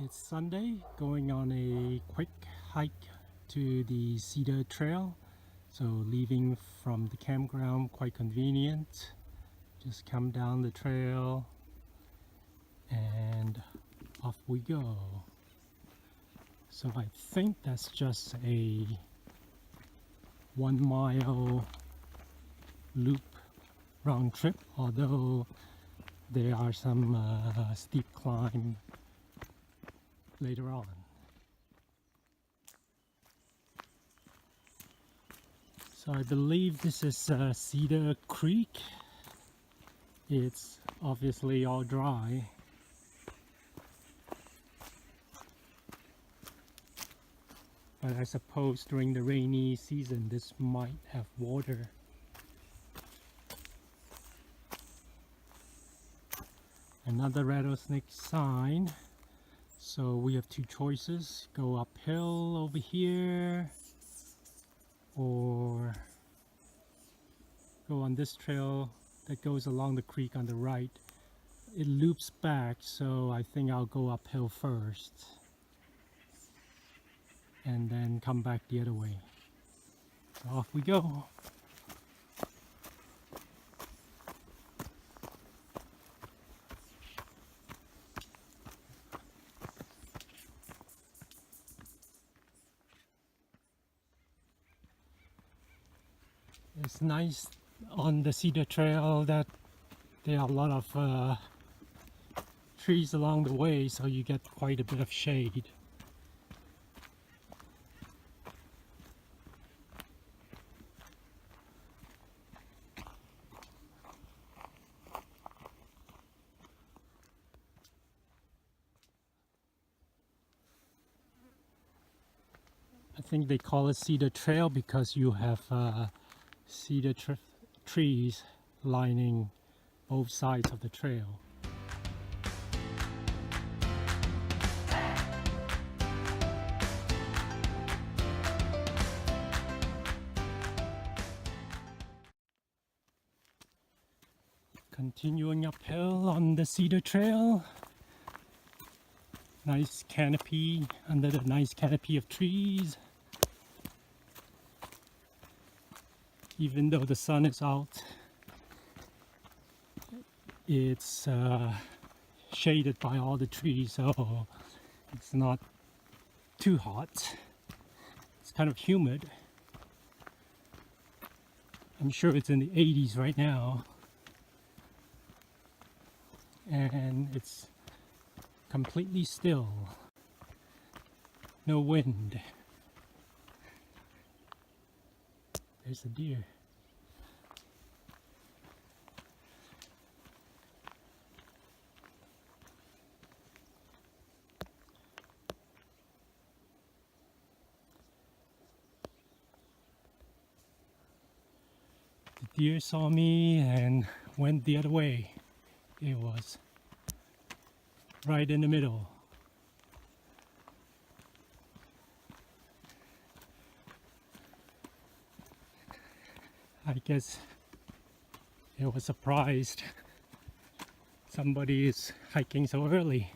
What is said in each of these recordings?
It's Sunday, going on a quick hike to the Cedar Trail. So leaving from the campground, quite convenient. Just come down the trail and off we go. So I think that's just a 1 mile loop round trip, although there are some steep climb later on. So I believe this is Cedar Creek. It's obviously all dry. But I suppose during the rainy season this might have water. Another rattlesnake sign. So we have two choices: go uphill over here or go on this trail that goes along the creek on the right. It loops back, so I think I'll go uphill first and then come back the other way. So off we go. It's nice on the Cedar Trail that there are a lot of trees along the way, so you get quite a bit of shade. I think they call it Cedar Trail because you have cedar trees lining both sides of the trail. Continuing uphill on the Cedar Trail. Nice canopy, under the nice canopy of trees. Even though the sun is out, it's shaded by all the trees, so it's not too hot. It's kind of humid. I'm sure it's in the 80s right now, and it's completely still. No wind. There's a deer. The deer saw me and went the other way. It was right in the middle. I guess it was surprised somebody is hiking so early.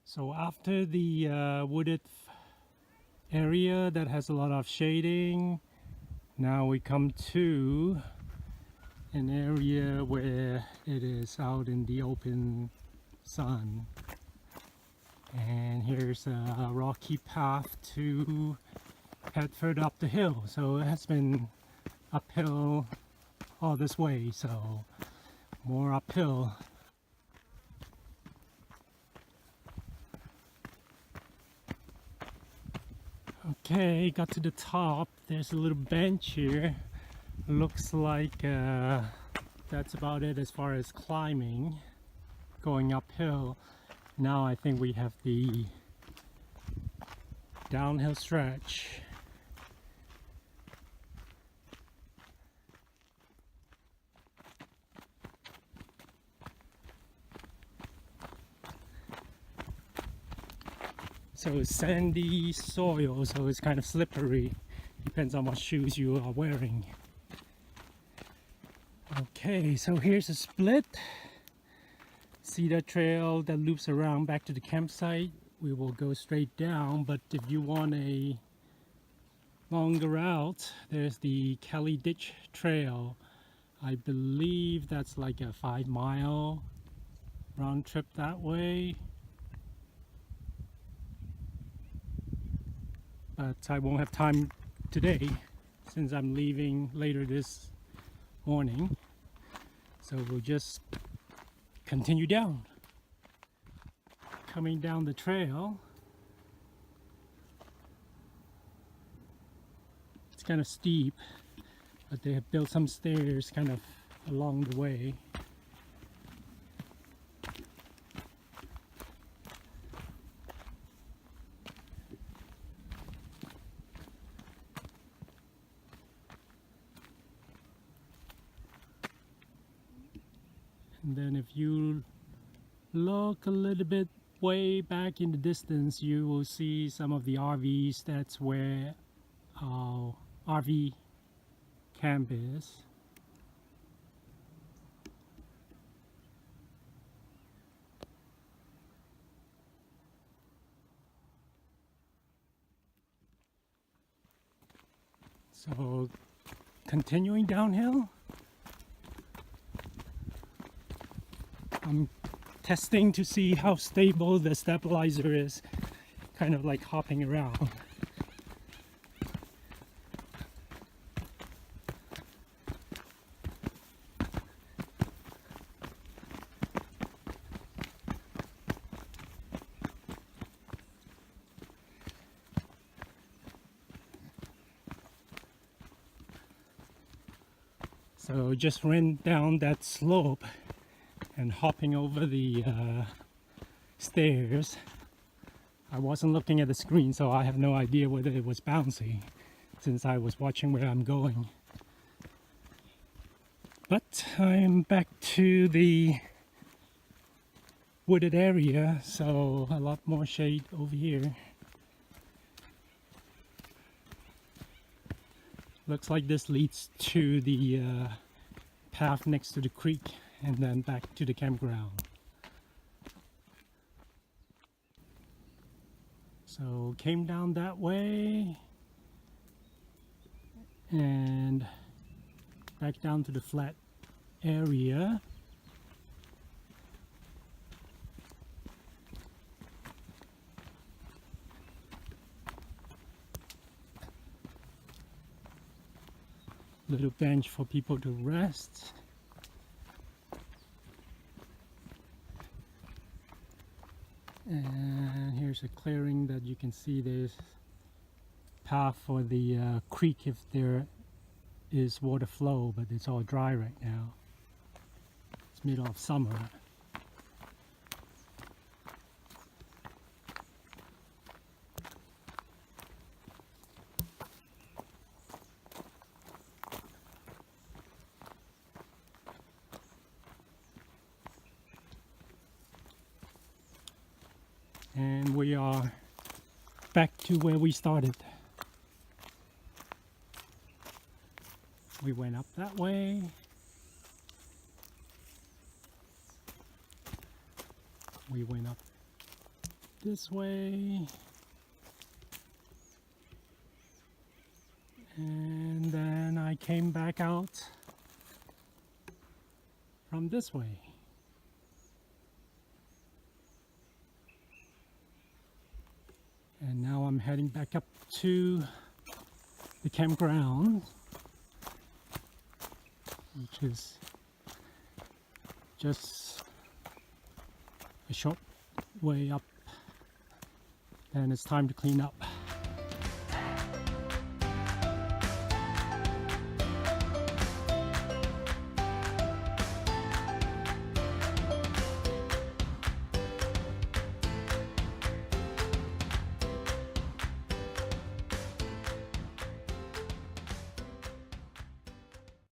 So after the wooded area that has a lot of shading, now we come to an area where it is out in the open sun, and here's a rocky path to head further up the hill. So it has been uphill all this way, so more uphill. Okay, got to the top. There's a little bench here. Looks like that's about it as far as climbing, going uphill. Now I think we have the downhill stretch. So it's sandy soil, so it's kind of slippery. Depends on what shoes you are wearing. Okay, so here's a split. Cedar trail that loops around back to the campsite. We will go straight down, but if you want a longer route, there's the Kelly Ditch Trail. I believe that's like a 5-mile round trip that way. But I won't have time today since I'm leaving later this morning. So we'll just continue down. Coming down the trail, it's kind of steep, but they have built some stairs kind of along the way. And then if you look a little bit way back in the distance, you will see some of the RVs. That's where our RV camp is. So continuing downhill, I'm testing to see how stable the stabilizer is, kind of like hopping around. So just ran down that slope and hopping over the stairs. I wasn't looking at the screen, so I have no idea whether it was bouncy since I was watching where I'm going. But I'm back to the wooded area, so a lot more shade over here. Looks like this leads to the path next to the creek and then back to the campground. So came down that way and back down to the flat area. Little bench for people to rest. And here's a clearing that you can see there's path for the creek if there is water flow, but it's all dry right now. It's middle of summer. And we are back to where we started. We went up that way. We went up this way. And then I came back out from this way. And now I'm heading back up to the campground, which is just a short way up, and it's time to clean up.